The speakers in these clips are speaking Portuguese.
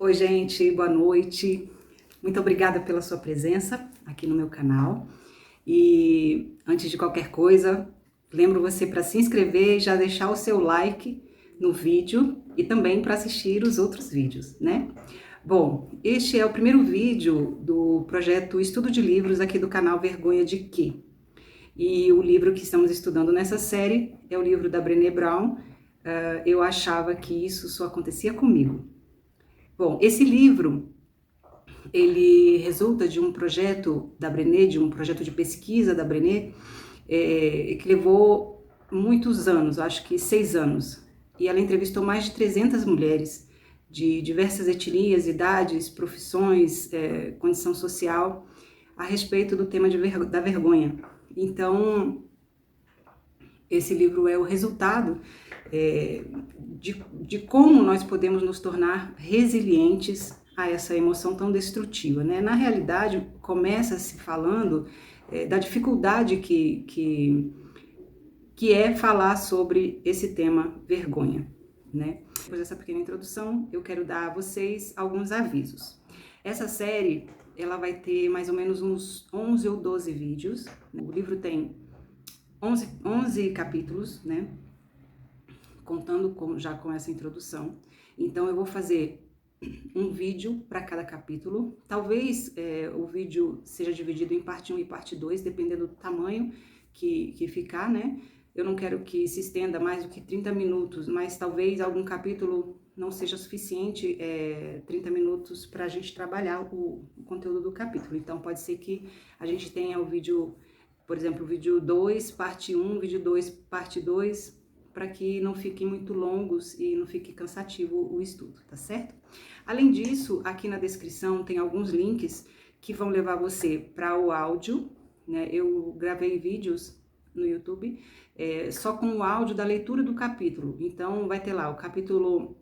Oi, gente, boa noite. Muito obrigada pela sua presença aqui no meu canal. E antes de qualquer coisa, lembro você para se inscrever e já deixar o seu like no vídeo e também para assistir os outros vídeos, né? Bom, este é o primeiro vídeo do projeto Estudo de Livros aqui do canal Vergonha de Quê? E o livro que estamos estudando nessa série é o livro da Brené Brown. Eu achava que isso só acontecia comigo. Bom, esse livro, ele resulta de um projeto da Brené, de um projeto de pesquisa da Brené, que levou muitos anos, acho que 6 anos. E ela entrevistou mais de 300 mulheres de diversas etnias, idades, profissões, condição social, a respeito do tema da vergonha. Então, esse livro é o resultado de como nós podemos nos tornar resilientes a essa emoção tão destrutiva, né? Na realidade, começa-se falando da dificuldade que é falar sobre esse tema vergonha, né? Depois dessa pequena introdução, eu quero dar a vocês alguns avisos. Essa série, ela vai ter mais ou menos uns 11 ou 12 vídeos. O livro tem 11 capítulos, né? Contando já com essa introdução. Então, eu vou fazer um vídeo para cada capítulo. Talvez o vídeo seja dividido em parte 1 e parte 2, dependendo do tamanho que ficar, né? Eu não quero que se estenda mais do que 30 minutos, mas talvez algum capítulo não seja suficiente 30 minutos para a gente trabalhar o conteúdo do capítulo. Então, pode ser que a gente tenha o vídeo, por exemplo, o vídeo 2, parte 1, vídeo 2, parte 2, para que não fiquem muito longos e não fique cansativo o estudo, tá certo? Além disso, aqui na descrição tem alguns links que vão levar você para o áudio, né? Eu gravei vídeos no YouTube só com o áudio da leitura do capítulo. Então, vai ter lá o capítulo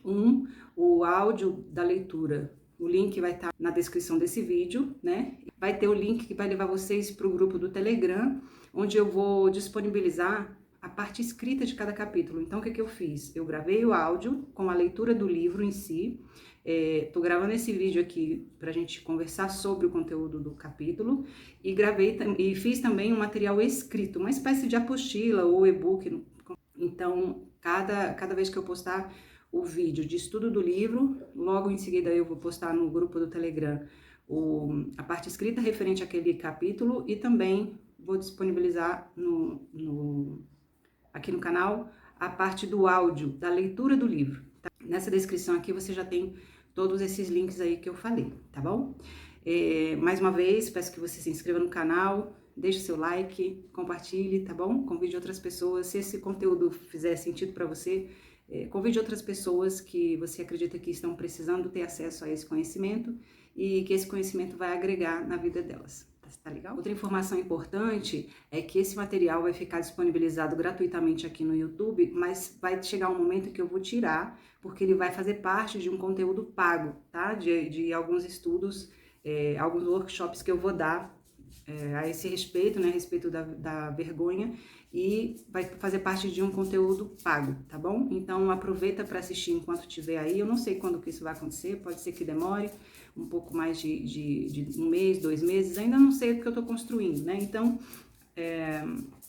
1, o áudio da leitura. O link vai estar na descrição desse vídeo, né? Vai ter o link que vai levar vocês para o grupo do Telegram, onde eu vou disponibilizar a parte escrita de cada capítulo. Então, o que eu fiz? Eu gravei o áudio com a leitura do livro em si. Tô gravando esse vídeo aqui pra gente conversar sobre o conteúdo do capítulo e fiz também um material escrito, uma espécie de apostila ou e-book. Então, cada vez que eu postar o vídeo de estudo do livro, logo em seguida eu vou postar no grupo do Telegram a parte escrita referente àquele capítulo e também vou disponibilizar aqui no canal a parte do áudio, da leitura do livro. Tá? Nessa descrição aqui você já tem todos esses links aí que eu falei, tá bom? Mais uma vez, peço que você se inscreva no canal, deixe seu like, compartilhe, tá bom? Convide outras pessoas, se esse conteúdo fizer sentido para você, convide outras pessoas que você acredita que estão precisando ter acesso a esse conhecimento e que esse conhecimento vai agregar na vida delas. Tá legal? Outra informação importante é que esse material vai ficar disponibilizado gratuitamente aqui no YouTube, mas vai chegar um momento que eu vou tirar, porque ele vai fazer parte de um conteúdo pago, tá? De alguns estudos, alguns workshops que eu vou dar a esse respeito, né? A respeito da vergonha, e vai fazer parte de um conteúdo pago, tá bom? Então aproveita para assistir enquanto estiver aí. Eu não sei quando que isso vai acontecer, pode ser que demore um pouco mais de 1 mês, 2 meses, ainda não sei o que eu tô construindo, né? Então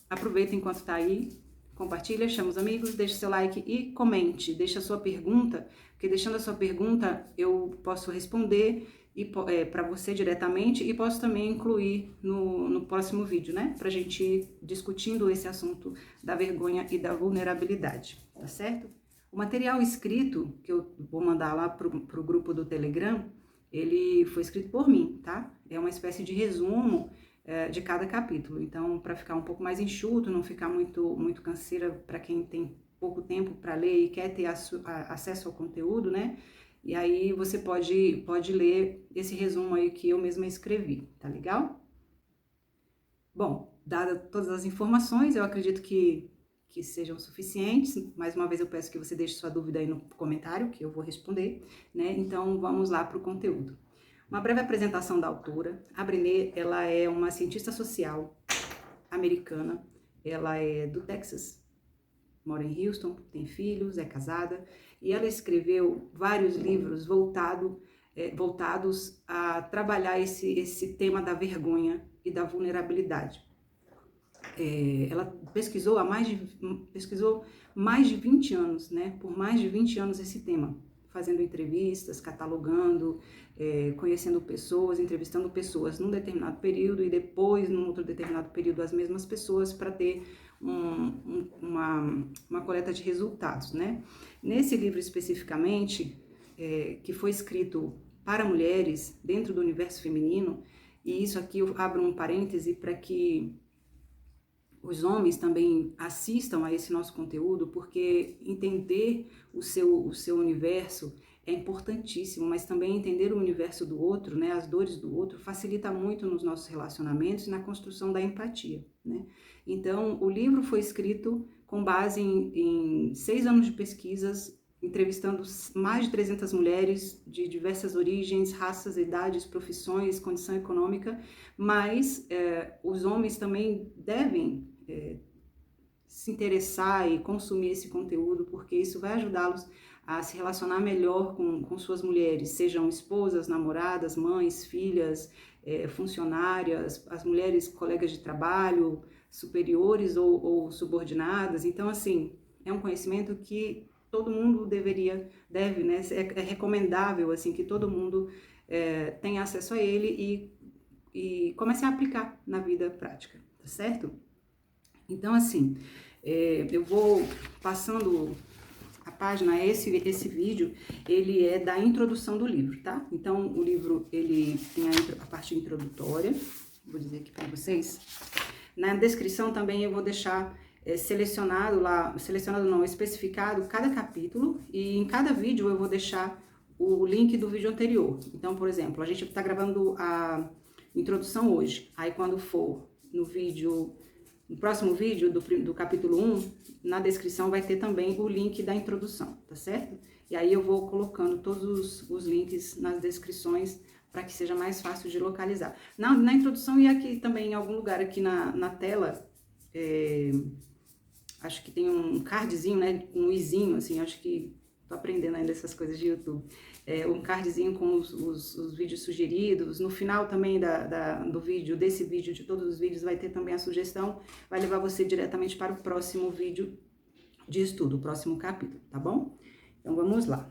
aproveita enquanto tá aí, compartilha, chama os amigos, deixa seu like e comente, deixa a sua pergunta, porque deixando a sua pergunta eu posso responder para você diretamente e posso também incluir no próximo vídeo, né? Pra gente ir discutindo esse assunto da vergonha e da vulnerabilidade, tá certo? O material escrito, que eu vou mandar lá pro grupo do Telegram, ele foi escrito por mim, tá? É uma espécie de resumo de cada capítulo. Então, para ficar um pouco mais enxuto, não ficar muito canseira para quem tem pouco tempo para ler e quer ter acesso ao conteúdo, né? E aí você pode ler esse resumo aí que eu mesma escrevi, tá legal? Bom, dadas todas as informações, eu acredito que sejam suficientes. Mais uma vez eu peço que você deixe sua dúvida aí no comentário, que eu vou responder, né? Então vamos lá para o conteúdo. Uma breve apresentação da autora. A Brené, ela é uma cientista social americana, ela é do Texas, mora em Houston, tem filhos, é casada, e ela escreveu vários livros voltados a trabalhar esse tema da vergonha e da vulnerabilidade. Ela pesquisou mais de 20 anos, né? Por mais de 20 anos esse tema, fazendo entrevistas, catalogando, conhecendo pessoas, entrevistando pessoas num determinado período e depois, num outro determinado período, as mesmas pessoas para ter uma coleta de resultados, né? Nesse livro especificamente, que foi escrito para mulheres dentro do universo feminino, e isso aqui eu abro um parêntese para que os homens também assistam a esse nosso conteúdo, porque entender o seu universo é importantíssimo, mas também entender o universo do outro, né, as dores do outro, facilita muito nos nossos relacionamentos e na construção da empatia, né? Então, o livro foi escrito com base em 6 anos de pesquisas, entrevistando mais de 300 mulheres de diversas origens, raças, idades, profissões, condição econômica, mas os homens também devem se interessar e consumir esse conteúdo, porque isso vai ajudá-los a se relacionar melhor com suas mulheres, sejam esposas, namoradas, mães, filhas, funcionárias, as mulheres colegas de trabalho, superiores ou subordinadas. Então, assim, é um conhecimento que todo mundo deve, né? É recomendável, assim, que todo mundo tenha acesso a ele e comece a aplicar na vida prática, tá certo? Então, assim, eu vou passando a página, esse vídeo, ele é da introdução do livro, tá? Então, o livro, ele tem a parte introdutória, vou dizer aqui para vocês. Na descrição também eu vou deixar especificado cada capítulo, e em cada vídeo eu vou deixar o link do vídeo anterior. Então, por exemplo, a gente está gravando a introdução hoje, aí quando for no próximo vídeo do capítulo 1, na descrição vai ter também o link da introdução, tá certo? E aí eu vou colocando todos os links nas descrições para que seja mais fácil de localizar. Na introdução e aqui também em algum lugar aqui na tela, acho que tem um cardzinho, né, um izinho, assim, acho que tô aprendendo ainda essas coisas de YouTube. Um cardzinho com os vídeos sugeridos. No final também do vídeo, desse vídeo, de todos os vídeos, vai ter também a sugestão, vai levar você diretamente para o próximo vídeo de estudo, o próximo capítulo, tá bom? Então, vamos lá.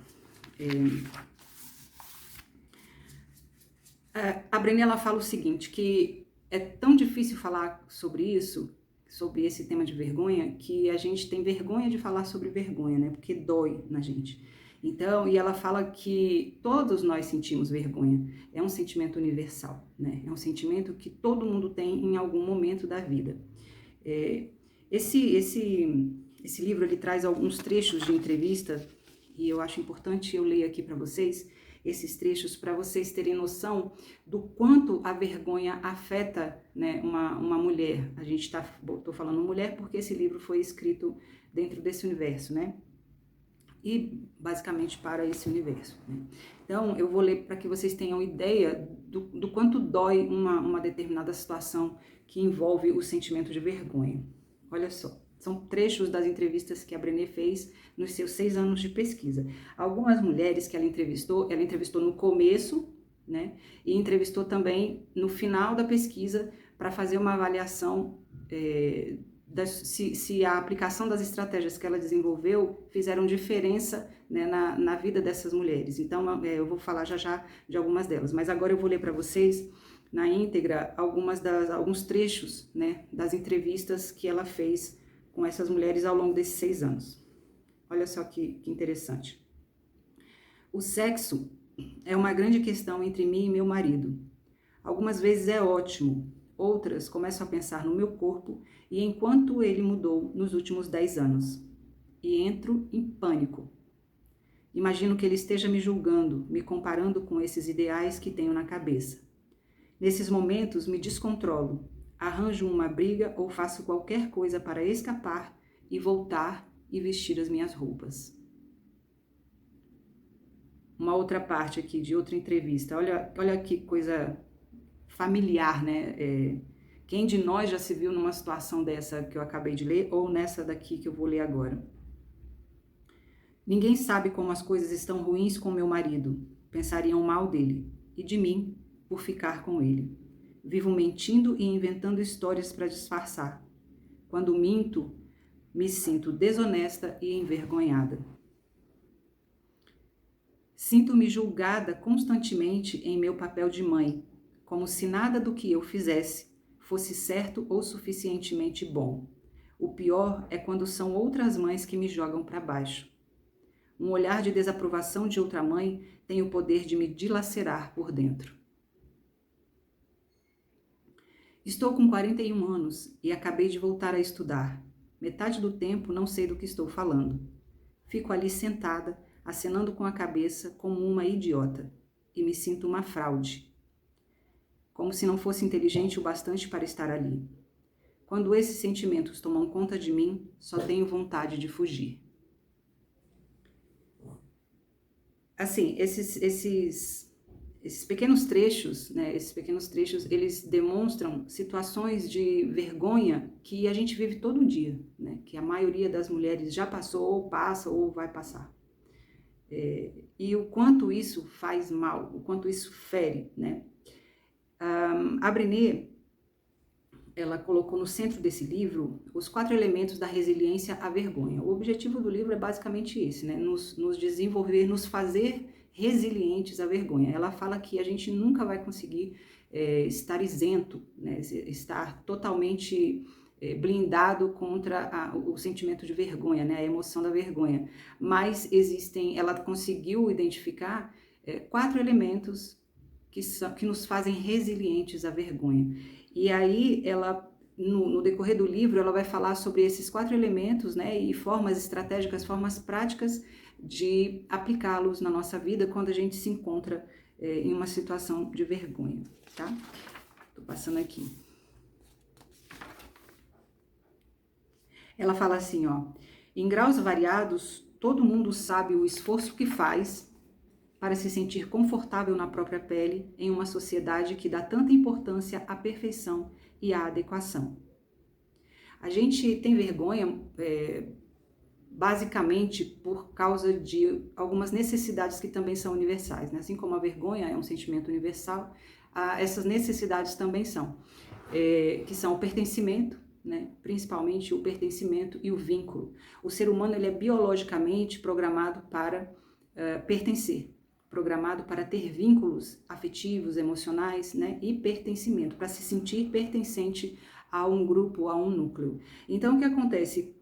A Brené, ela fala o seguinte, que é tão difícil falar sobre isso, sobre esse tema de vergonha, que a gente tem vergonha de falar sobre vergonha, né? Porque dói na gente. Então, e ela fala que todos nós sentimos vergonha. É um sentimento universal, né? É um sentimento que todo mundo tem em algum momento da vida. Esse livro, ele traz alguns trechos de entrevista, e eu acho importante eu ler aqui para vocês esses trechos, para vocês terem noção do quanto a vergonha afeta, né, uma mulher. Tô falando mulher porque esse livro foi escrito dentro desse universo, né? E basicamente para esse universo, né? Então, eu vou ler para que vocês tenham ideia do quanto dói uma determinada situação que envolve o sentimento de vergonha. Olha só. São trechos das entrevistas que a Brené fez nos seus 6 anos de pesquisa. Algumas mulheres que ela entrevistou no começo, né? E entrevistou também no final da pesquisa para fazer uma avaliação se a aplicação das estratégias que ela desenvolveu fizeram diferença, né, na vida dessas mulheres. Então, eu vou falar já de algumas delas, mas agora eu vou ler para vocês na íntegra alguns trechos, né, das entrevistas que ela fez com essas mulheres ao longo desses 6 anos. Olha só que interessante. O sexo é uma grande questão entre mim e meu marido. Algumas vezes é ótimo, outras começo a pensar no meu corpo e enquanto ele mudou nos últimos 10 anos. E entro em pânico. Imagino que ele esteja me julgando, me comparando com esses ideais que tenho na cabeça. Nesses momentos me descontrolo. Arranjo uma briga ou faço qualquer coisa para escapar e voltar e vestir as minhas roupas. Uma outra parte aqui de outra entrevista. Olha que coisa familiar, né? Quem de nós já se viu numa situação dessa que eu acabei de ler ou nessa daqui que eu vou ler agora? Ninguém sabe como as coisas estão ruins com meu marido. Pensariam mal dele e de mim por ficar com ele. Vivo mentindo e inventando histórias para disfarçar. Quando minto, me sinto desonesta e envergonhada. Sinto-me julgada constantemente em meu papel de mãe, como se nada do que eu fizesse fosse certo ou suficientemente bom. O pior é quando são outras mães que me jogam para baixo. Um olhar de desaprovação de outra mãe tem o poder de me dilacerar por dentro. Estou com 41 anos e acabei de voltar a estudar. Metade do tempo não sei do que estou falando. Fico ali sentada, acenando com a cabeça como uma idiota, e me sinto uma fraude. Como se não fosse inteligente o bastante para estar ali. Quando esses sentimentos tomam conta de mim, só tenho vontade de fugir. Assim, esses pequenos trechos, né, eles demonstram situações de vergonha que a gente vive todo dia, né, que a maioria das mulheres já passou, ou passa, ou vai passar. E o quanto isso faz mal, o quanto isso fere, né? A Brené, ela colocou no centro desse livro os 4 elementos da resiliência à vergonha. O objetivo do livro é basicamente esse, né? Nos desenvolver, nos fazer resilientes à vergonha. Ela fala que a gente nunca vai conseguir estar isento, né? Estar totalmente blindado contra o sentimento de vergonha, né? A emoção da vergonha. Mas ela conseguiu identificar 4 elementos que nos fazem resilientes à vergonha. E aí, ela, no decorrer do livro, ela vai falar sobre esses 4 elementos, né, e formas estratégicas, formas práticas de aplicá-los na nossa vida quando a gente se encontra em uma situação de vergonha, tá? Tô passando aqui. Ela fala assim, ó, em graus variados, todo mundo sabe o esforço que faz para se sentir confortável na própria pele em uma sociedade que dá tanta importância à perfeição e à adequação. A gente tem vergonha basicamente por causa de algumas necessidades que também são universais, né? Assim como a vergonha é um sentimento universal, essas necessidades também são, que são o pertencimento, né? Principalmente o pertencimento e o vínculo. O ser humano ele é biologicamente programado para pertencer, programado para ter vínculos afetivos, emocionais, né, e pertencimento, para se sentir pertencente a um grupo, a um núcleo. Então, o que acontece?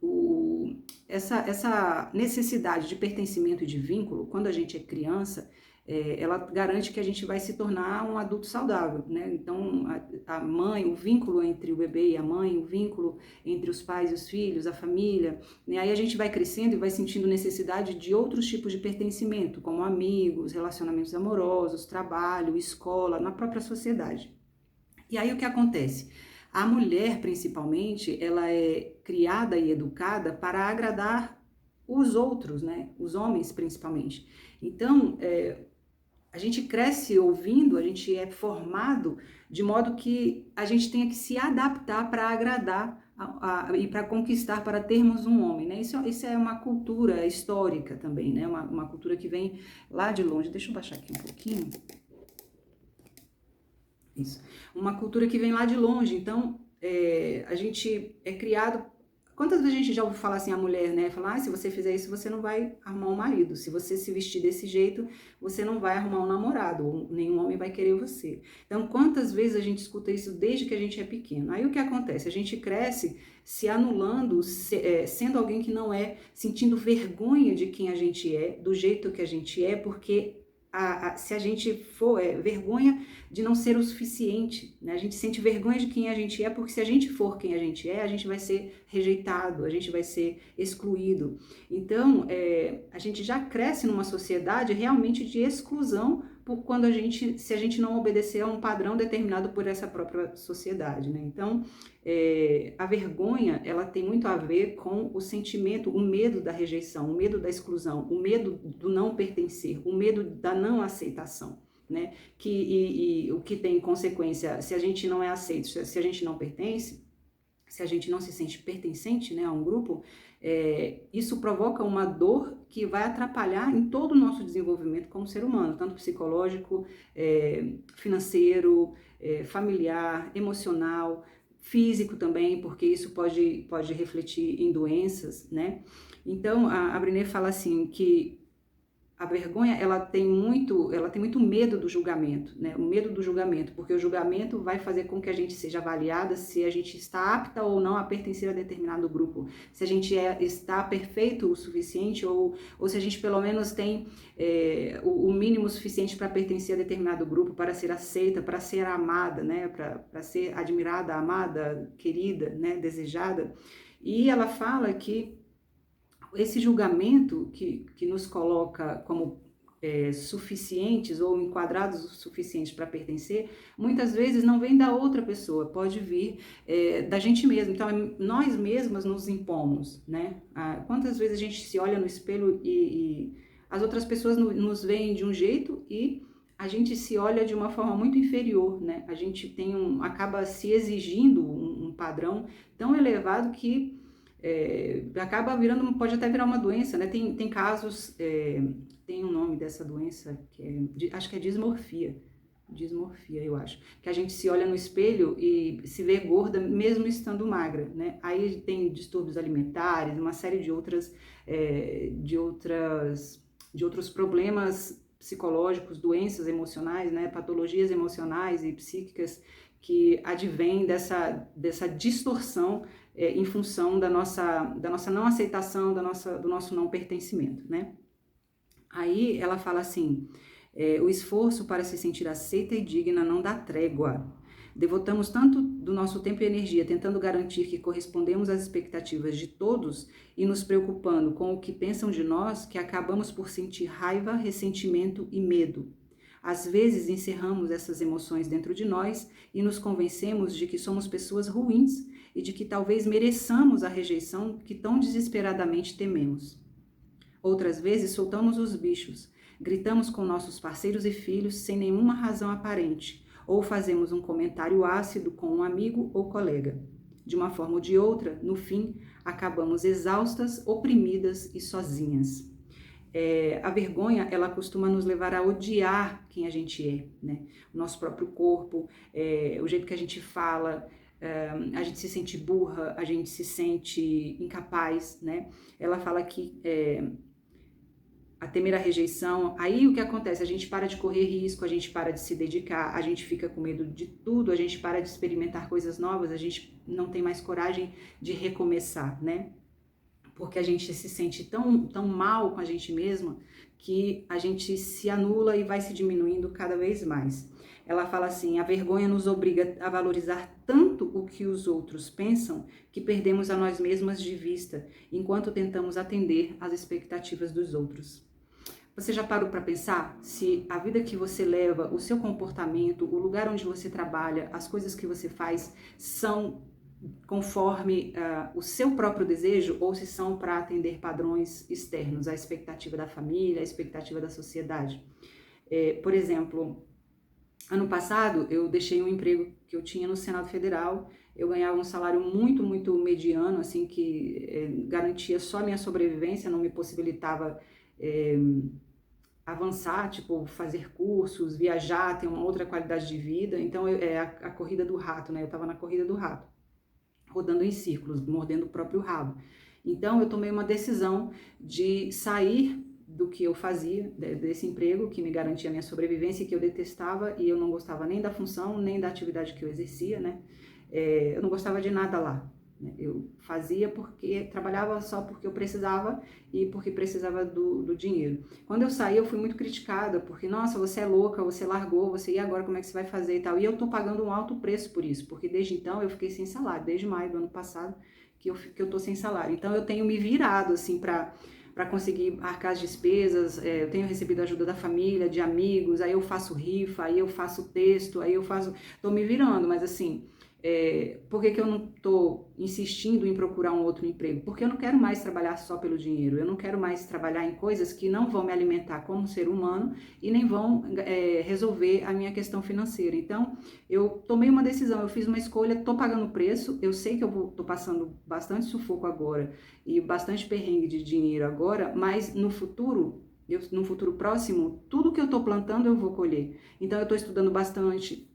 Essa necessidade de pertencimento e de vínculo, quando a gente é criança, ela garante que a gente vai se tornar um adulto saudável, né? Então, a mãe, o vínculo entre o bebê e a mãe, o vínculo entre os pais e os filhos, a família, né? Aí a gente vai crescendo e vai sentindo necessidade de outros tipos de pertencimento, como amigos, relacionamentos amorosos, trabalho, escola, na própria sociedade. E aí o que acontece? A mulher, principalmente, ela é criada e educada para agradar os outros, né? Os homens, principalmente. Então, a gente cresce ouvindo, a gente é formado de modo que a gente tenha que se adaptar para agradar e para conquistar, para termos um homem, né? Isso é uma cultura histórica também, né? Uma cultura que vem lá de longe. Deixa eu baixar aqui um pouquinho. Isso. Uma cultura que vem lá de longe. Então, a gente é criado. Quantas vezes a gente já ouviu falar assim, a mulher, né? Falar, se você fizer isso, você não vai arrumar um marido. Se você se vestir desse jeito, você não vai arrumar um namorado. Ou nenhum homem vai querer você. Então, quantas vezes a gente escuta isso desde que a gente é pequeno? Aí o que acontece? A gente cresce se anulando, sendo alguém que não é, sentindo vergonha de quem a gente é, do jeito que a gente é, porque se a gente for, vergonha de não ser o suficiente, né? A gente sente vergonha de quem a gente é, porque se a gente for quem a gente vai ser rejeitado, a gente vai ser excluído. Então, a gente já cresce numa sociedade realmente de exclusão por quando se a gente não obedecer a um padrão determinado por essa própria sociedade, né? Então, a vergonha, ela tem muito a ver com o sentimento, o medo da rejeição, o medo da exclusão, o medo do não pertencer, o medo da não aceitação, né? E o que tem consequência, se a gente não é aceito, se a gente não pertence, se a gente não se sente pertencente, né, a um grupo, isso provoca uma dor que vai atrapalhar em todo o nosso desenvolvimento como ser humano, tanto psicológico, financeiro, familiar, emocional, físico também, porque isso pode refletir em doenças, né? Então, a Brené fala assim, que a vergonha, ela tem muito medo do julgamento, né? O medo do julgamento, porque o julgamento vai fazer com que a gente seja avaliada se a gente está apta ou não a pertencer a determinado grupo, se a gente está perfeito o suficiente ou se a gente pelo menos tem o mínimo suficiente para pertencer a determinado grupo, para ser aceita, para ser amada, né? Para ser admirada, amada, querida, né? Desejada. E ela fala que esse julgamento que nos coloca como suficientes ou enquadrados o suficiente para pertencer, muitas vezes não vem da outra pessoa, pode vir da gente mesmo. Então, nós mesmas nos impomos, né? Quantas vezes a gente se olha no espelho e as outras pessoas nos veem de um jeito e a gente se olha de uma forma muito inferior, né? A gente acaba se exigindo um padrão tão elevado que acaba pode até virar uma doença, né? Tem casos, tem um nome dessa doença, acho que é dismorfia, eu acho, que a gente se olha no espelho e se vê gorda mesmo estando magra, né? Aí tem distúrbios alimentares, uma série de outros problemas psicológicos, doenças emocionais, né? Patologias emocionais e psíquicas que advêm dessa distorção em função da nossa não aceitação, do nosso não pertencimento, né? Aí ela fala assim, o esforço para se sentir aceita e digna não dá trégua. Devotamos tanto do nosso tempo e energia tentando garantir que correspondemos às expectativas de todos e nos preocupando com o que pensam de nós, que acabamos por sentir raiva, ressentimento e medo. Às vezes encerramos essas emoções dentro de nós e nos convencemos de que somos pessoas ruins e de que talvez mereçamos a rejeição que tão desesperadamente tememos. Outras vezes soltamos os bichos, gritamos com nossos parceiros e filhos sem nenhuma razão aparente, ou fazemos um comentário ácido com um amigo ou colega. De uma forma ou de outra, no fim, acabamos exaustas, oprimidas e sozinhas. A vergonha, ela costuma nos levar a odiar quem a gente é, né? O nosso próprio corpo, o jeito que a gente fala, a gente se sente burra, a gente se sente incapaz, né? Ela fala que a temer a rejeição, aí o que acontece? A gente para de correr risco, a gente para de se dedicar, a gente fica com medo de tudo, a gente para de experimentar coisas novas, a gente não tem mais coragem de recomeçar, né? Porque a gente se sente tão mal com a gente mesma que a gente se anula e vai se diminuindo cada vez mais. Ela fala assim, a vergonha nos obriga a valorizar tanto o que os outros pensam que perdemos a nós mesmas de vista, enquanto tentamos atender às expectativas dos outros. Você já parou para pensar se a vida que você leva, o seu comportamento, o lugar onde você trabalha, as coisas que você faz são conforme o seu próprio desejo ou se são para atender padrões externos, a expectativa da família, a expectativa da sociedade? Por exemplo, ano passado eu deixei um emprego que eu tinha no Senado Federal, eu ganhava um salário muito, muito mediano, assim, que garantia só a minha sobrevivência, não me possibilitava avançar, tipo, fazer cursos, viajar, ter uma outra qualidade de vida. Então, a corrida do rato, né? Eu estava na corrida do rato, rodando em círculos, mordendo o próprio rabo. Então, eu tomei uma decisão de sair do que eu fazia, desse emprego que me garantia a minha sobrevivência, que eu detestava e eu não gostava nem da função, nem da atividade que eu exercia, né? Eu não gostava de nada lá. Eu fazia porque trabalhava só porque eu precisava e porque precisava do dinheiro. Quando eu saí, eu fui muito criticada, porque, nossa, você é louca, você largou, e agora como é que você vai fazer e tal? E eu tô pagando um alto preço por isso, porque desde então eu fiquei sem salário, desde maio do ano passado que eu tô sem salário. Então eu tenho me virado, assim, para conseguir arcar as despesas, eu tenho recebido ajuda da família, de amigos, aí eu faço rifa, aí eu faço texto, tô me virando, mas assim, Por que eu não estou insistindo em procurar um outro emprego? Porque eu não quero mais trabalhar só pelo dinheiro, eu não quero mais trabalhar em coisas que não vão me alimentar como ser humano e nem vão resolver a minha questão financeira. Então, eu tomei uma decisão, eu fiz uma escolha, estou pagando o preço, eu sei que eu estou passando bastante sufoco agora e bastante perrengue de dinheiro agora, mas no futuro próximo, tudo que eu estou plantando eu vou colher. Então, eu estou estudando bastante.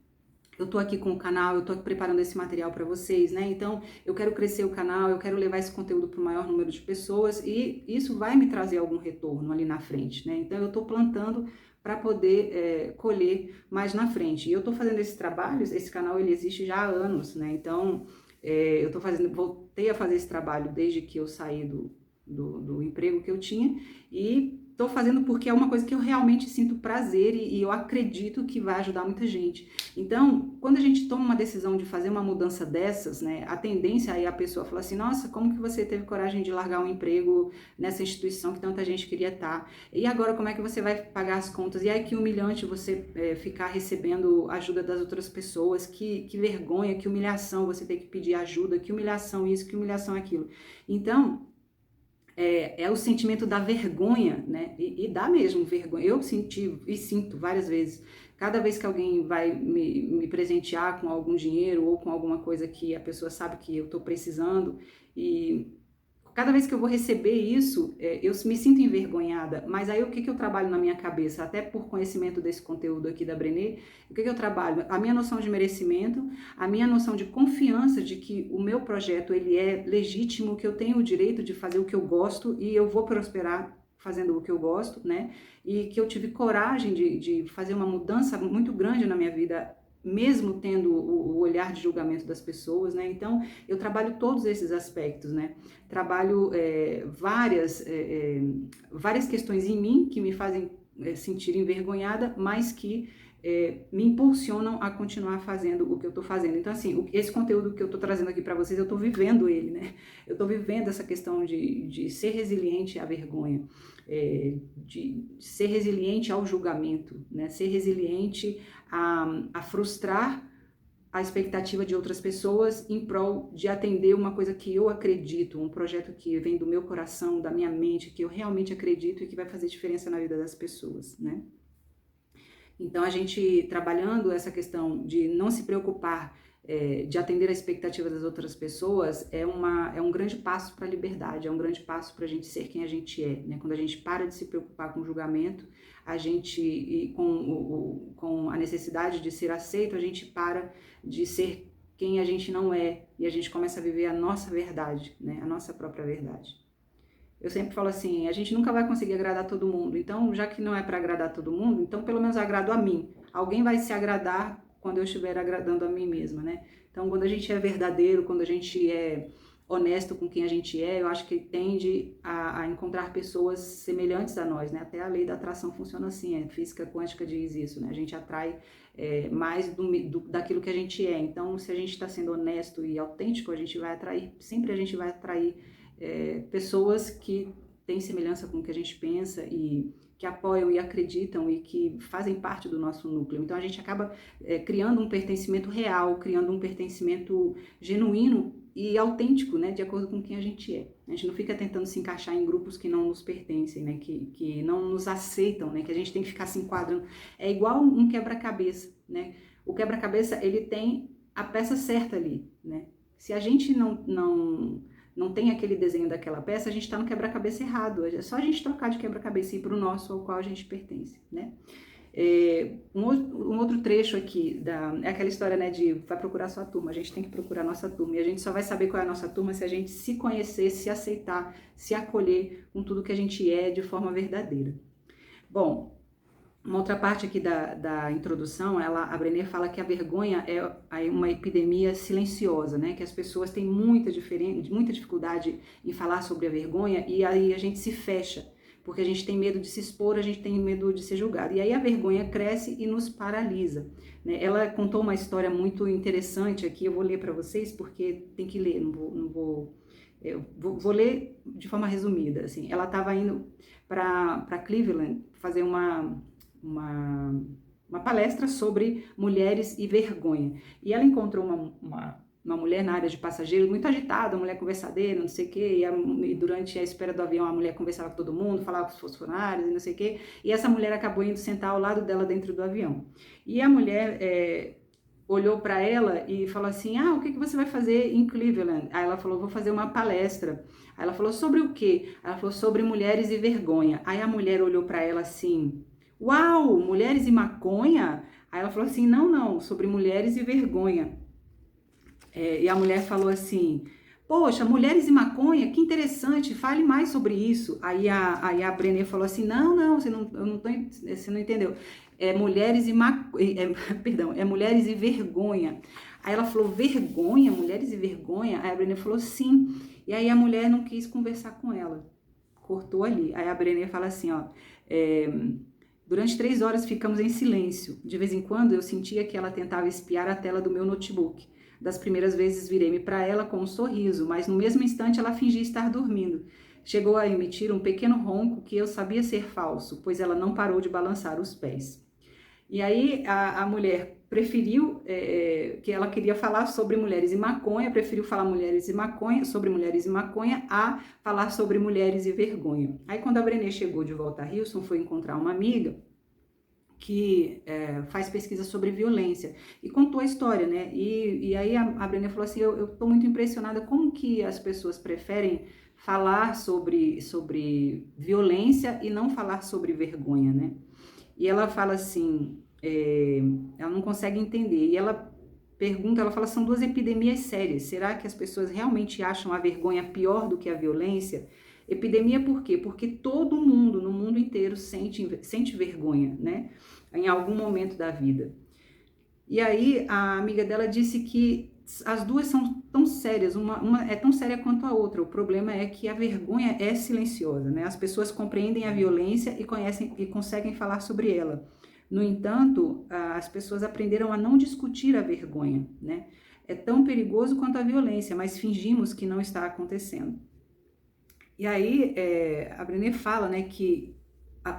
Eu tô aqui com o canal, eu tô preparando esse material para vocês, né? Então, eu quero crescer o canal, eu quero levar esse conteúdo para o maior número de pessoas e isso vai me trazer algum retorno ali na frente, né? Então, eu tô plantando para poder colher mais na frente. E eu tô fazendo esse trabalho, esse canal ele existe já há anos, né? Então, eu tô voltei a fazer esse trabalho desde que eu saí do emprego que eu tinha e estou fazendo porque é uma coisa que eu realmente sinto prazer e eu acredito que vai ajudar muita gente. Então, quando a gente toma uma decisão de fazer uma mudança dessas, né, a tendência aí a pessoa fala assim, nossa, como que você teve coragem de largar um emprego nessa instituição que tanta gente queria estar? E agora como é que você vai pagar as contas? E aí que humilhante você ficar recebendo ajuda das outras pessoas, que vergonha, que humilhação você ter que pedir ajuda, que humilhação isso, que humilhação aquilo. Então, o sentimento da vergonha, né? E dá mesmo vergonha. Eu senti e sinto várias vezes. Cada vez que alguém vai me presentear com algum dinheiro ou com alguma coisa que a pessoa sabe que eu estou precisando e cada vez que eu vou receber isso, eu me sinto envergonhada, mas aí o que eu trabalho na minha cabeça, até por conhecimento desse conteúdo aqui da Brené, o que eu trabalho? A minha noção de merecimento, a minha noção de confiança de que o meu projeto ele é legítimo, que eu tenho o direito de fazer o que eu gosto e eu vou prosperar fazendo o que eu gosto, né? E que eu tive coragem de fazer uma mudança muito grande na minha vida, mesmo tendo o olhar de julgamento das pessoas, né? Então, eu trabalho todos esses aspectos, né? Trabalho várias questões em mim que me fazem sentir envergonhada, mas que me impulsionam a continuar fazendo o que eu estou fazendo. Então, assim, esse conteúdo que eu estou trazendo aqui para vocês, eu estou vivendo ele, né? Eu estou vivendo essa questão de ser resiliente à vergonha, de ser resiliente ao julgamento, né? Ser resiliente a frustrar a expectativa de outras pessoas em prol de atender uma coisa que eu acredito, um projeto que vem do meu coração, da minha mente, que eu realmente acredito e que vai fazer diferença na vida das pessoas, né? Então, a gente trabalhando essa questão de não se preocupar, de atender a expectativa das outras pessoas, é um grande passo para a liberdade, é um grande passo para a gente ser quem a gente é, né? Quando a gente para de se preocupar com o julgamento, com a necessidade de ser aceito, a gente para de ser quem a gente não é e a gente começa a viver a nossa verdade, né? A nossa própria verdade. Eu sempre falo assim, a gente nunca vai conseguir agradar todo mundo, então já que não é para agradar todo mundo, então pelo menos agrado a mim. Alguém vai se agradar quando eu estiver agradando a mim mesma, né? Então quando a gente é verdadeiro, quando a gente é honesto com quem a gente é, eu acho que tende a encontrar pessoas semelhantes a nós, né? Até a lei da atração funciona assim, a física quântica diz isso, né? A gente atrai mais daquilo que a gente é. Então se a gente está sendo honesto e autêntico, sempre a gente vai atrair pessoas que têm semelhança com o que a gente pensa e que apoiam e acreditam e que fazem parte do nosso núcleo. Então a gente acaba criando um pertencimento real, criando um pertencimento genuíno e autêntico, né, de acordo com quem a gente é. A gente não fica tentando se encaixar em grupos que não nos pertencem, né, que não nos aceitam, né, que a gente tem que ficar se enquadrando. É igual um quebra-cabeça, né? O quebra-cabeça, ele tem a peça certa ali, né? Se a gente não tem aquele desenho daquela peça, a gente está no quebra-cabeça errado. É só a gente trocar de quebra-cabeça e ir para o nosso ao qual a gente pertence, né? Um outro trecho aqui, é aquela história, né, de vai procurar sua turma, a gente tem que procurar a nossa turma, e a gente só vai saber qual é a nossa turma se a gente se conhecer, se aceitar, se acolher com tudo que a gente é de forma verdadeira. Bom, uma outra parte aqui da introdução, a Brené fala que a vergonha é uma epidemia silenciosa, né? Que as pessoas têm muita dificuldade em falar sobre a vergonha e aí a gente se fecha, porque a gente tem medo de se expor, a gente tem medo de ser julgado. E aí a vergonha cresce e nos paralisa, né? Ela contou uma história muito interessante aqui, eu vou ler para vocês porque tem que ler, eu vou ler de forma resumida, assim. Ela estava indo para Cleveland fazer uma uma palestra sobre mulheres e vergonha. E ela encontrou uma mulher na área de passageiros, muito agitada, uma mulher conversadeira, não sei o quê, e durante a espera do avião a mulher conversava com todo mundo, falava com os funcionários e não sei o quê, e essa mulher acabou indo sentar ao lado dela dentro do avião. E a mulher olhou para ela e falou assim, o que você vai fazer em Cleveland? Aí ela falou, vou fazer uma palestra. Aí ela falou, sobre o quê? Ela falou, sobre mulheres e vergonha. Aí a mulher olhou para ela assim, uau, mulheres e maconha? Aí ela falou assim, não, sobre mulheres e vergonha. E a mulher falou assim, poxa, mulheres e maconha, que interessante, fale mais sobre isso. Aí a Brené falou assim, não, você não entendeu. É mulheres e perdão, é mulheres e vergonha. Aí ela falou, vergonha? Mulheres e vergonha? Aí a Brené falou, sim. E aí a mulher não quis conversar com ela, cortou ali. Aí a Brené fala assim, durante 3 horas ficamos em silêncio. De vez em quando eu sentia que ela tentava espiar a tela do meu notebook. Das primeiras vezes virei-me para ela com um sorriso, mas no mesmo instante ela fingia estar dormindo. Chegou a emitir um pequeno ronco que eu sabia ser falso, pois ela não parou de balançar os pés. E aí a mulher preferiu, que ela queria falar sobre mulheres e maconha, preferiu falar sobre mulheres e maconha, a falar sobre mulheres e vergonha. Aí quando a Brené chegou de volta a Houston, foi encontrar uma amiga que faz pesquisa sobre violência, e contou a história, né? E aí a Brené falou assim, eu tô muito impressionada como que as pessoas preferem falar sobre violência e não falar sobre vergonha, né? E ela fala assim, ela não consegue entender, e ela pergunta, ela fala, são 2 epidemias sérias, será que as pessoas realmente acham a vergonha pior do que a violência? Epidemia por quê? Porque todo mundo, no mundo inteiro, sente vergonha, né? Em algum momento da vida. E aí a amiga dela disse que as duas são tão sérias, uma é tão séria quanto a outra. O problema é que a vergonha é silenciosa, né? As pessoas compreendem a violência e conseguem falar sobre ela. No entanto, as pessoas aprenderam a não discutir a vergonha, né? É tão perigoso quanto a violência, mas fingimos que não está acontecendo. E aí a Brené fala, né, que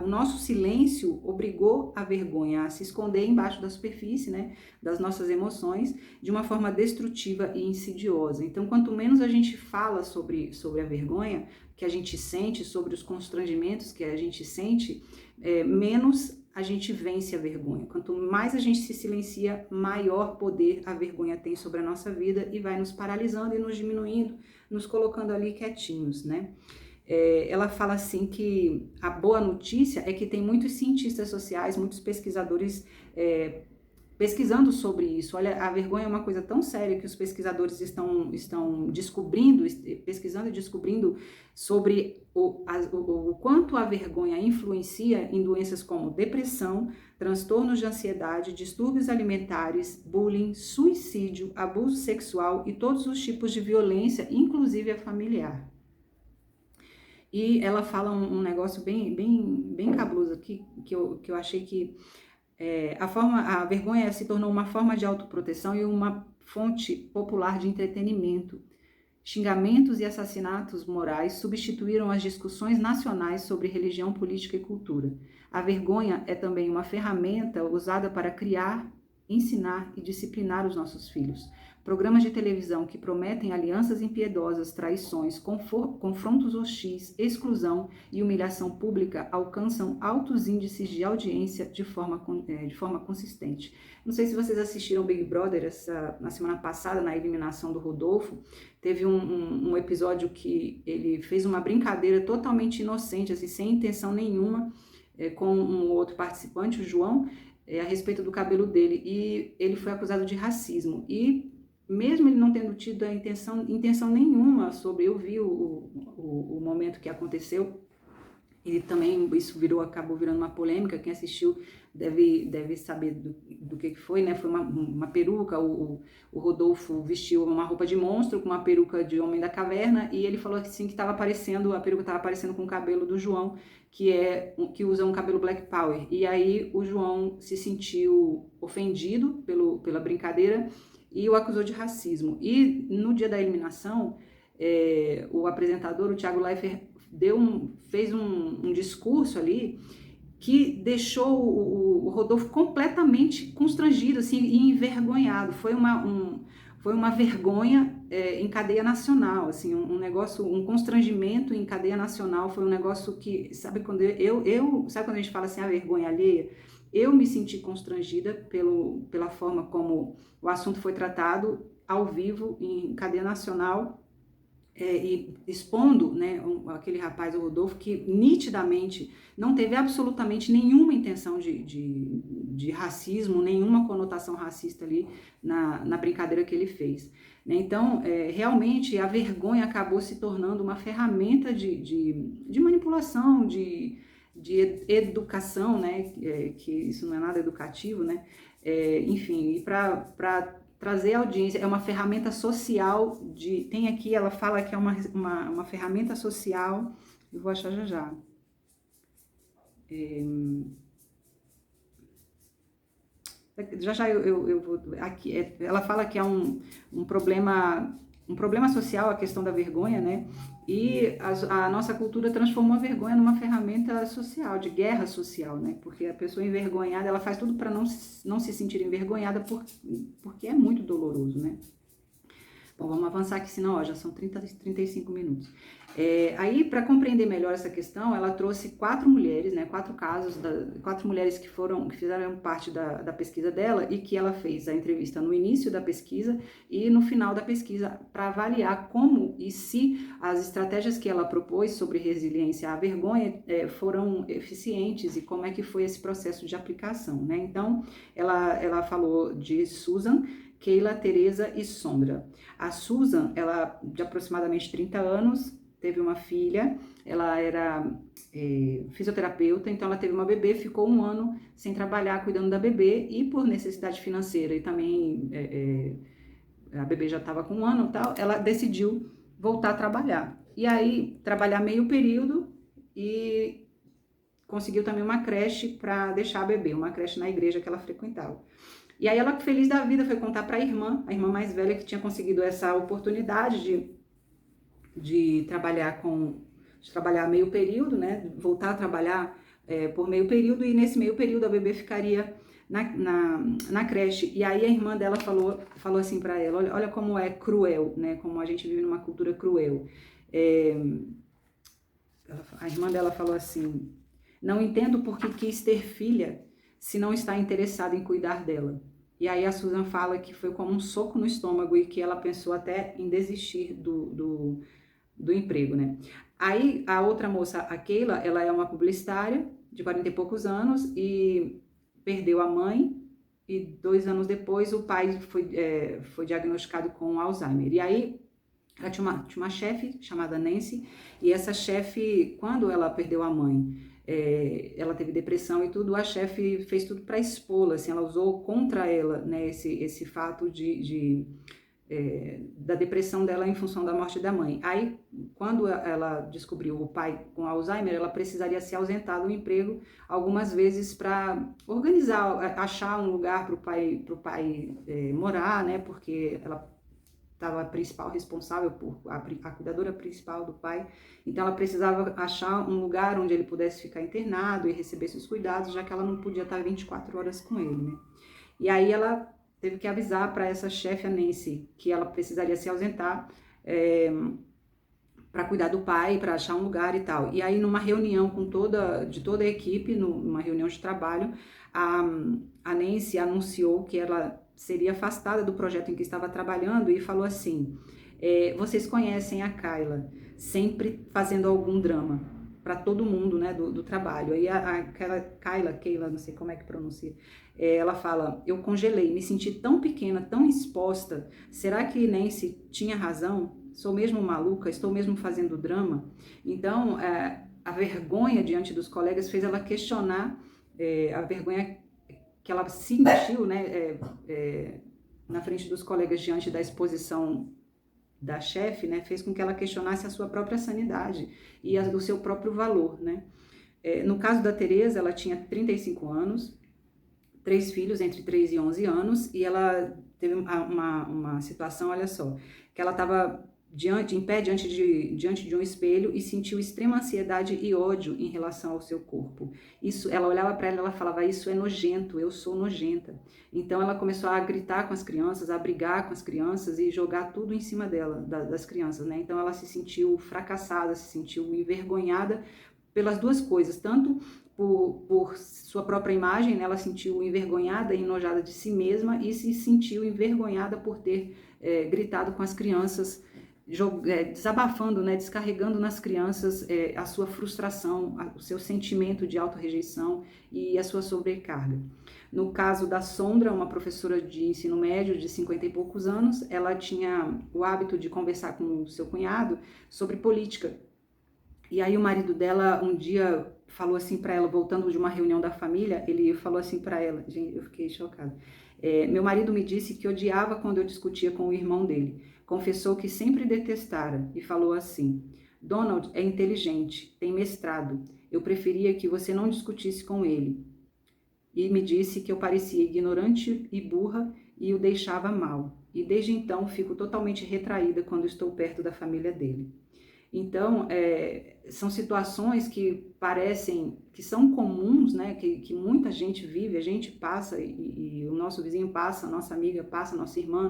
o nosso silêncio obrigou a vergonha a se esconder embaixo da superfície, né, das nossas emoções, de uma forma destrutiva e insidiosa. Então, quanto menos a gente fala sobre a vergonha que a gente sente, sobre os constrangimentos que a gente sente, menos a gente vence a vergonha. Quanto mais a gente se silencia, maior poder a vergonha tem sobre a nossa vida e vai nos paralisando e nos diminuindo, nos colocando ali quietinhos, né? Ela fala assim que a boa notícia é que tem muitos cientistas sociais, muitos pesquisadores pesquisando sobre isso. Olha, a vergonha é uma coisa tão séria que os pesquisadores estão descobrindo, pesquisando e descobrindo sobre o quanto a vergonha influencia em doenças como depressão, transtornos de ansiedade, distúrbios alimentares, bullying, suicídio, abuso sexual e todos os tipos de violência, inclusive a familiar. E ela fala um negócio bem cabuloso aqui, que eu achei que a vergonha se tornou uma forma de autoproteção e uma fonte popular de entretenimento. Xingamentos e assassinatos morais substituíram as discussões nacionais sobre religião, política e cultura. A vergonha é também uma ferramenta usada para criar, ensinar e disciplinar os nossos filhos. Programas de televisão que prometem alianças impiedosas, traições, confrontos hostis, exclusão e humilhação pública alcançam altos índices de audiência de forma consistente. Não sei se vocês assistiram Big Brother na semana passada, na eliminação do Rodolfo. Teve um episódio que ele fez uma brincadeira totalmente inocente, assim, sem intenção nenhuma, com um outro participante, o João, a respeito do cabelo dele. E ele foi acusado de racismo. E mesmo ele não tendo tido a intenção nenhuma sobre, eu vi o momento que aconteceu, e também isso acabou virando uma polêmica, quem assistiu deve saber do que foi, né? Foi uma peruca, o Rodolfo vestiu uma roupa de monstro com uma peruca de Homem da Caverna, e ele falou assim que a peruca estava parecendo com o cabelo do João, que usa um cabelo Black Power, e aí o João se sentiu ofendido pela brincadeira, e o acusou de racismo. E no dia da eliminação, o apresentador, o Thiago Leifert, fez um discurso ali que deixou o Rodolfo completamente constrangido, assim, e envergonhado. Foi uma vergonha em cadeia nacional, assim, um negócio, um constrangimento em cadeia nacional. Foi um negócio que, sabe quando sabe quando a gente fala assim, a vergonha alheia? Eu me senti constrangida pela forma como o assunto foi tratado ao vivo em cadeia nacional, e expondo, né, aquele rapaz, o Rodolfo, que nitidamente não teve absolutamente nenhuma intenção de racismo, nenhuma conotação racista ali na brincadeira que ele fez. Né? Então, realmente, a vergonha acabou se tornando uma ferramenta de manipulação, de educação, né, que isso não é nada educativo, né, enfim, e para trazer audiência, é uma ferramenta social, tem aqui, ela fala que é uma ferramenta social, eu vou achar já. Já eu vou, aqui, ela fala que é um problema social, a questão da vergonha, né? E a nossa cultura transformou a vergonha numa ferramenta social, de guerra social, né? Porque a pessoa envergonhada, ela faz tudo para não se sentir envergonhada porque é muito doloroso, né? Bom, vamos avançar aqui, senão ó, já são 35 minutos. Aí, para compreender melhor essa questão, ela trouxe 4 mulheres, né, 4 casos, 4 mulheres que fizeram parte da pesquisa dela e que ela fez a entrevista no início da pesquisa e no final da pesquisa para avaliar como e se as estratégias que ela propôs sobre resiliência à vergonha foram eficientes e como é que foi esse processo de aplicação, né? Então, ela falou de Susan, Keila, Teresa e Sondra. A Susan, ela de aproximadamente 30 anos, teve uma filha, ela era fisioterapeuta, então ela teve uma bebê, ficou 1 ano sem trabalhar, cuidando da bebê, e por necessidade financeira, e também a bebê já estava com 1 ano e tal, ela decidiu voltar a trabalhar. E aí, trabalhar meio período e conseguiu também uma creche para deixar a bebê, uma creche na igreja que ela frequentava. E aí ela, feliz da vida, foi contar para a irmã mais velha, que tinha conseguido essa oportunidade de trabalhar meio período, né? Voltar a trabalhar por meio período, e nesse meio período a bebê ficaria na creche. E aí a irmã dela falou assim para ela, olha como é cruel, né? Como a gente vive numa cultura cruel. A irmã dela falou assim: não entendo por que quis ter filha se não está interessada em cuidar dela. E aí a Susan fala que foi como um soco no estômago e que ela pensou até em desistir do emprego, né? Aí a outra moça, a Keila, ela é uma publicitária de 40 e poucos anos e perdeu a mãe, e 2 anos depois o pai foi diagnosticado com Alzheimer. E aí ela tinha uma chefe chamada Nancy, e essa chefe, quando ela perdeu a mãe, ela teve depressão e tudo, a chefe fez tudo para expô-la, assim, ela usou contra ela, né, esse fato da depressão dela em função da morte da mãe. Aí, quando ela descobriu o pai com Alzheimer, ela precisaria se ausentar do emprego algumas vezes para organizar, achar um lugar para o pai morar, né, porque ela estava a principal responsável a cuidadora principal do pai, então ela precisava achar um lugar onde ele pudesse ficar internado e receber seus cuidados, já que ela não podia estar 24 horas com ele, né? E aí ela teve que avisar para essa chefe, a Nancy, que ela precisaria se ausentar para cuidar do pai, para achar um lugar e tal. E aí, numa reunião de toda a equipe, numa reunião de trabalho, a Nancy anunciou que ela seria afastada do projeto em que estava trabalhando e falou assim: vocês conhecem a Keila, sempre fazendo algum drama para todo mundo, né, do trabalho. Aí aquela Keila, não sei como é que pronuncia, ela fala: eu congelei, me senti tão pequena, tão exposta, será que Nancy tinha razão? Sou mesmo maluca? Estou mesmo fazendo drama? Então, a vergonha diante dos colegas fez ela questionar a vergonha que ela sentiu, né, na frente dos colegas diante da exposição da chefe, né, fez com que ela questionasse a sua própria sanidade e o seu próprio valor, né. No caso da Teresa, ela tinha 35 anos, 3 filhos entre 3 e 11 anos, e ela teve uma situação, olha só, que ela estava em pé diante de um espelho e sentiu extrema ansiedade e ódio em relação ao seu corpo. Isso, ela olhava para ela e ela falava, isso é nojento, eu sou nojenta. Então ela começou a gritar com as crianças, a brigar com as crianças e jogar tudo em cima dela, das crianças, né? Então ela se sentiu fracassada, se sentiu envergonhada pelas duas coisas, tanto por sua própria imagem, né? Ela se sentiu envergonhada e enojada de si mesma e se sentiu envergonhada por ter gritado com as crianças, desabafando, né, descarregando nas crianças a sua frustração, o seu sentimento de autorrejeição e a sua sobrecarga. No caso da Sondra, uma professora de ensino médio de 50 e poucos anos, ela tinha o hábito de conversar com o seu cunhado sobre política. E aí o marido dela um dia falou assim para ela, voltando de uma reunião da família, ele falou assim para ela, gente, eu fiquei chocada. Meu marido me disse que odiava quando eu discutia com o irmão dele. Confessou que sempre detestara e falou assim: Donald é inteligente, tem mestrado. Eu preferia que você não discutisse com ele. E me disse que eu parecia ignorante e burra e o deixava mal. E desde então fico totalmente retraída quando estou perto da família dele. Então, são situações que parecem, que são comuns, né, que muita gente vive, a gente passa e o nosso vizinho passa, a nossa amiga passa, nossa irmã,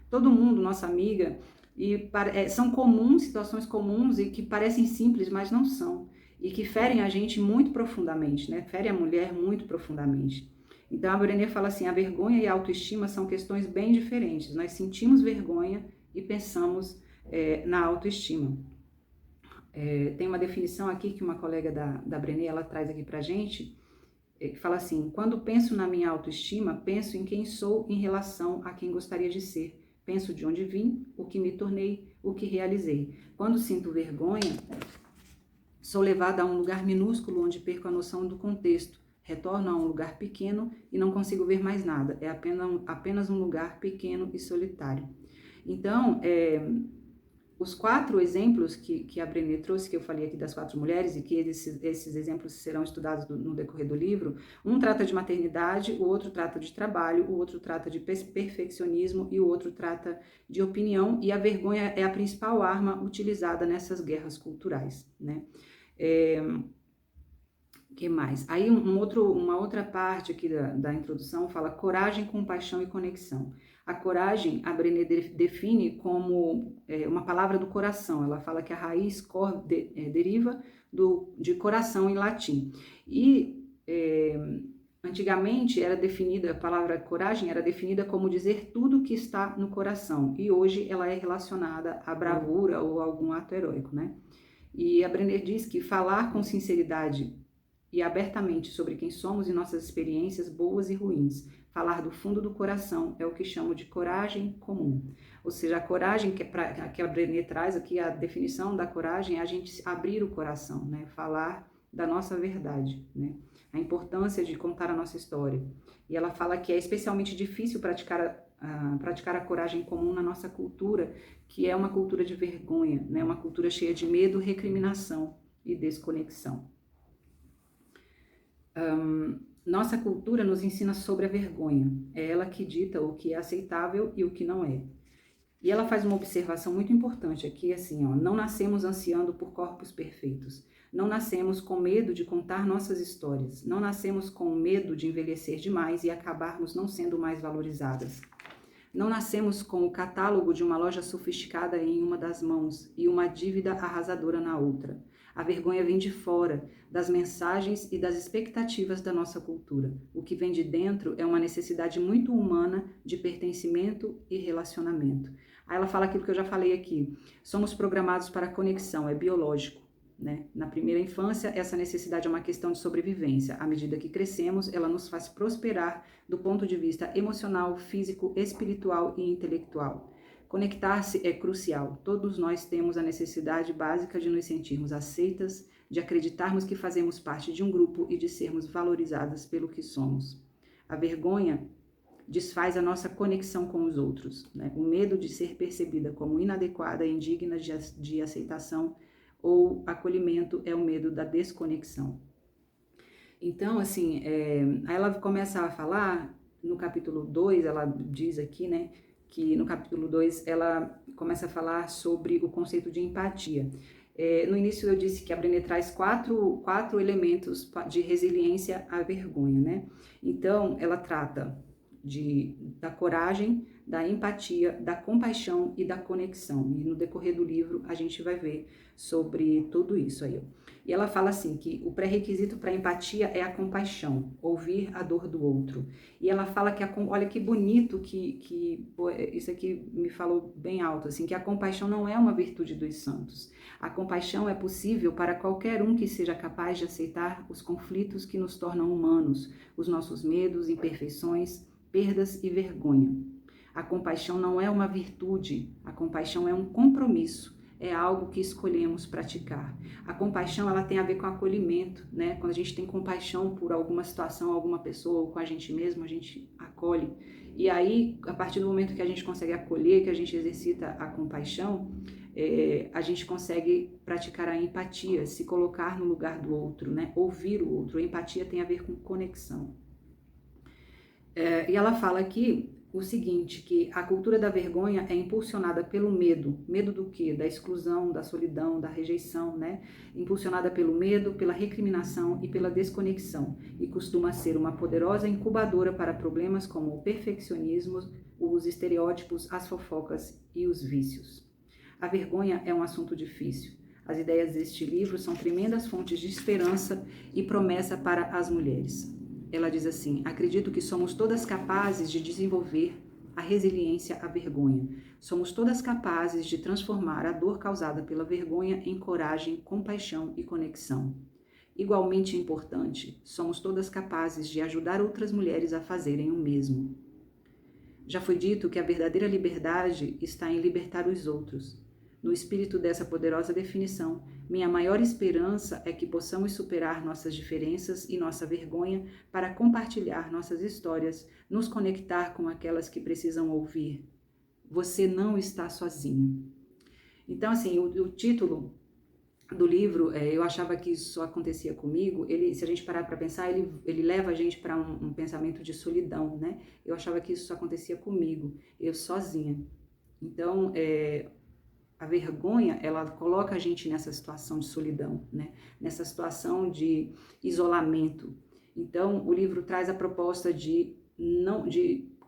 todo mundo, nossa amiga, e são comuns, situações comuns e que parecem simples, mas não são, e que ferem a gente muito profundamente, né, ferem a mulher muito profundamente. Então, a Brené fala assim, a vergonha e a autoestima são questões bem diferentes, nós sentimos vergonha e pensamos na autoestima. Tem uma definição aqui que uma colega da Brené, ela traz aqui pra gente, que fala assim, quando penso na minha autoestima, penso em quem sou em relação a quem gostaria de ser. Penso de onde vim, o que me tornei, o que realizei. Quando sinto vergonha, sou levada a um lugar minúsculo onde perco a noção do contexto. Retorno a um lugar pequeno e não consigo ver mais nada. É apenas um lugar pequeno e solitário. Então, os 4 exemplos que a Brené trouxe, que eu falei aqui das 4 mulheres, e que esses exemplos serão estudados no decorrer do livro, um trata de maternidade, o outro trata de trabalho, o outro trata de perfeccionismo e o outro trata de opinião, e a vergonha é a principal arma utilizada nessas guerras culturais, né? Que mais? Aí uma outra parte aqui da introdução fala coragem, compaixão e conexão. A coragem, a Brené define como uma palavra do coração. Ela fala que a raiz cor deriva de coração em latim. E antigamente era definida, a palavra coragem era definida como dizer tudo que está no coração. E hoje ela é relacionada à bravura ou a algum ato heróico, né? E a Brené diz que falar com sinceridade e abertamente sobre quem somos e nossas experiências boas e ruins. Falar do fundo do coração é o que chamo de coragem comum. Ou seja, a coragem que a Brené traz aqui, a definição da coragem é a gente abrir o coração, né? Falar da nossa verdade, né? A importância de contar a nossa história. E ela fala que é especialmente difícil praticar a coragem comum na nossa cultura, que é uma cultura de vergonha, né? Uma cultura cheia de medo, recriminação e desconexão. Nossa cultura nos ensina sobre a vergonha. É ela que dita o que é aceitável e o que não é. E ela faz uma observação muito importante aqui, assim, ó, não nascemos ansiando por corpos perfeitos. Não nascemos com medo de contar nossas histórias. Não nascemos com medo de envelhecer demais e acabarmos não sendo mais valorizadas. Não nascemos com o catálogo de uma loja sofisticada em uma das mãos e uma dívida arrasadora na outra. A vergonha vem de fora, das mensagens e das expectativas da nossa cultura. O que vem de dentro é uma necessidade muito humana de pertencimento e relacionamento. Aí ela fala aquilo que eu já falei aqui. Somos programados para a conexão, é biológico, né? Na primeira infância, essa necessidade é uma questão de sobrevivência. À medida que crescemos, ela nos faz prosperar do ponto de vista emocional, físico, espiritual e intelectual. Conectar-se é crucial. Todos nós temos a necessidade básica de nos sentirmos aceitas, de acreditarmos que fazemos parte de um grupo e de sermos valorizadas pelo que somos. A vergonha desfaz a nossa conexão com os outros, né? O medo de ser percebida como inadequada e indigna de aceitação ou acolhimento é o medo da desconexão. Então, assim, aí ela começa a falar, no capítulo 2, ela diz aqui, né, que no capítulo 2 ela começa a falar sobre o conceito de empatia. No início eu disse que a Brené traz quatro elementos de resiliência à vergonha, né? Então, ela trata da coragem, da empatia, da compaixão e da conexão. E no decorrer do livro a gente vai ver sobre tudo isso aí. E ela fala assim, que o pré-requisito para a empatia é a compaixão, ouvir a dor do outro. E ela fala que, olha que bonito que isso aqui me falou bem alto, assim, que a compaixão não é uma virtude dos santos. A compaixão é possível para qualquer um que seja capaz de aceitar os conflitos que nos tornam humanos, os nossos medos, imperfeições, perdas e vergonha. A compaixão não é uma virtude, a compaixão é um compromisso. É algo que escolhemos praticar. A compaixão, ela tem a ver com acolhimento, né? Quando a gente tem compaixão por alguma situação, alguma pessoa ou com a gente mesmo, a gente acolhe. E aí, a partir do momento que a gente consegue acolher, que a gente exercita a compaixão, a gente consegue praticar a empatia, se colocar no lugar do outro, né? Ouvir o outro. A empatia tem a ver com conexão. E ela fala aqui o seguinte, que a cultura da vergonha é impulsionada pelo medo. Medo do quê? Da exclusão, da solidão, da rejeição, né? Impulsionada pelo medo, pela recriminação e pela desconexão. E costuma ser uma poderosa incubadora para problemas como o perfeccionismo, os estereótipos, as fofocas e os vícios. A vergonha é um assunto difícil. As ideias deste livro são tremendas fontes de esperança e promessa para as mulheres. Ela diz assim, acredito que somos todas capazes de desenvolver a resiliência à vergonha. Somos todas capazes de transformar a dor causada pela vergonha em coragem, compaixão e conexão. Igualmente importante, somos todas capazes de ajudar outras mulheres a fazerem o mesmo. Já foi dito que a verdadeira liberdade está em libertar os outros. No espírito dessa poderosa definição, minha maior esperança é que possamos superar nossas diferenças e nossa vergonha para compartilhar nossas histórias, nos conectar com aquelas que precisam ouvir. Você não está sozinha. Então, assim, o título do livro, eu achava que isso só acontecia comigo, se a gente parar para pensar, ele leva a gente para um pensamento de solidão, né? Eu achava que isso só acontecia comigo, eu sozinha. Então, a vergonha, ela coloca a gente nessa situação de solidão, né? Nessa situação de isolamento. Então, o livro traz a proposta de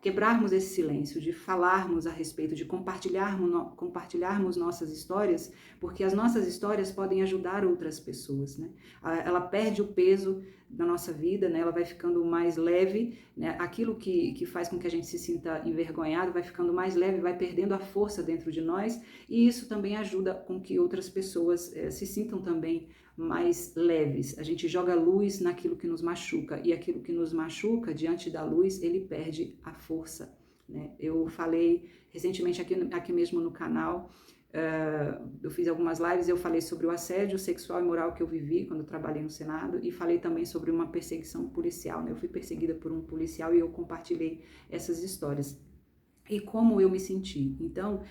quebrarmos esse silêncio, de falarmos a respeito, de compartilharmos nossas histórias, porque as nossas histórias podem ajudar outras pessoas, né? Ela perde o peso da nossa vida, né? Ela vai ficando mais leve, né? Aquilo que faz com que a gente se sinta envergonhado vai ficando mais leve, vai perdendo a força dentro de nós, e isso também ajuda com que outras pessoas se sintam também mais leves. A gente joga luz naquilo que nos machuca, e aquilo que nos machuca, diante da luz, ele perde a força, né? Eu falei recentemente aqui mesmo no canal, eu fiz algumas lives, eu falei sobre o assédio sexual e moral que eu vivi quando eu trabalhei no Senado, e falei também sobre uma perseguição policial, né? Eu fui perseguida por um policial e eu compartilhei essas histórias. E como eu me senti. Então,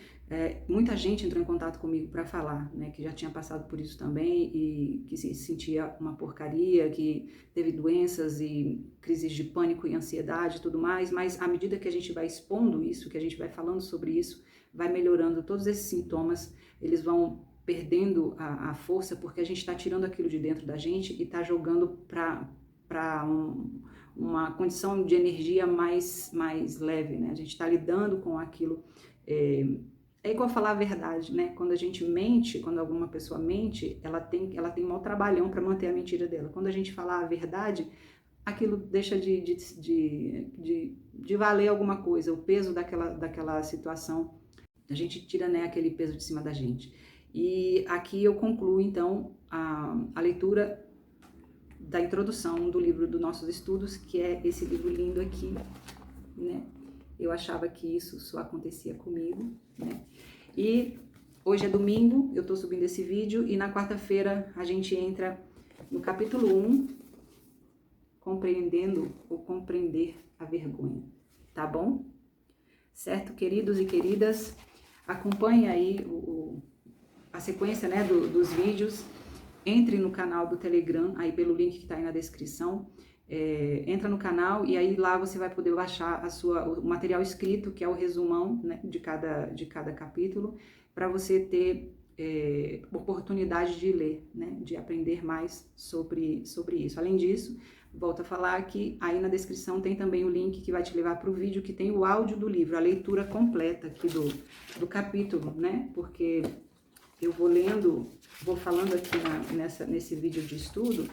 muita gente entrou em contato comigo para falar, né, que já tinha passado por isso também e que se sentia uma porcaria, que teve doenças e crises de pânico e ansiedade e tudo mais, mas à medida que a gente vai expondo isso, que a gente vai falando sobre isso, vai melhorando todos esses sintomas, eles vão perdendo a força, porque a gente está tirando aquilo de dentro da gente e está jogando para uma condição de energia mais leve, né? A gente está lidando com aquilo. É igual falar a verdade, né? Quando a gente mente, quando alguma pessoa mente, ela tem um maior trabalhão para manter a mentira dela. Quando a gente falar a verdade, aquilo deixa de valer alguma coisa, o peso daquela situação, a gente tira, né, aquele peso de cima da gente. E aqui eu concluo, então, a leitura da introdução do livro dos nossos estudos, que é esse livro lindo aqui, né? Eu achava que isso só acontecia comigo, né? E hoje é domingo, eu tô subindo esse vídeo, e na quarta-feira a gente entra no capítulo 1, compreendendo ou compreender a vergonha, tá bom? Certo, queridos e queridas? Acompanhe aí a sequência, né, dos vídeos. Entre no canal do Telegram, aí pelo link que está aí na descrição. entra no canal e aí lá você vai poder baixar o material escrito, que é o resumão, né, de cada capítulo, para você ter oportunidade de ler, né, de aprender mais sobre isso. Além disso, volto a falar que aí na descrição tem também o link que vai te levar para o vídeo que tem o áudio do livro, a leitura completa aqui do capítulo, né, porque eu vou lendo, vou falando aqui nesse vídeo de estudo,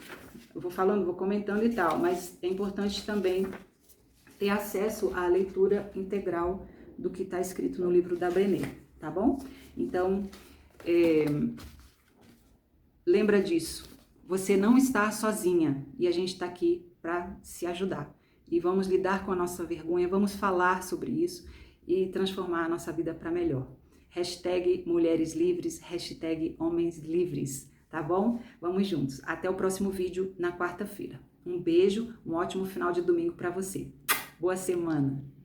eu vou falando, vou comentando e tal, mas é importante também ter acesso à leitura integral do que está escrito no livro da Brené, tá bom? Então, lembra disso, você não está sozinha e a gente está aqui para se ajudar. E vamos lidar com a nossa vergonha, vamos falar sobre isso e transformar a nossa vida para melhor. Hashtag Mulheres Livres, hashtag Homens Livres, tá bom? Vamos juntos. Até o próximo vídeo na quarta-feira. Um beijo, um ótimo final de domingo para você. Boa semana!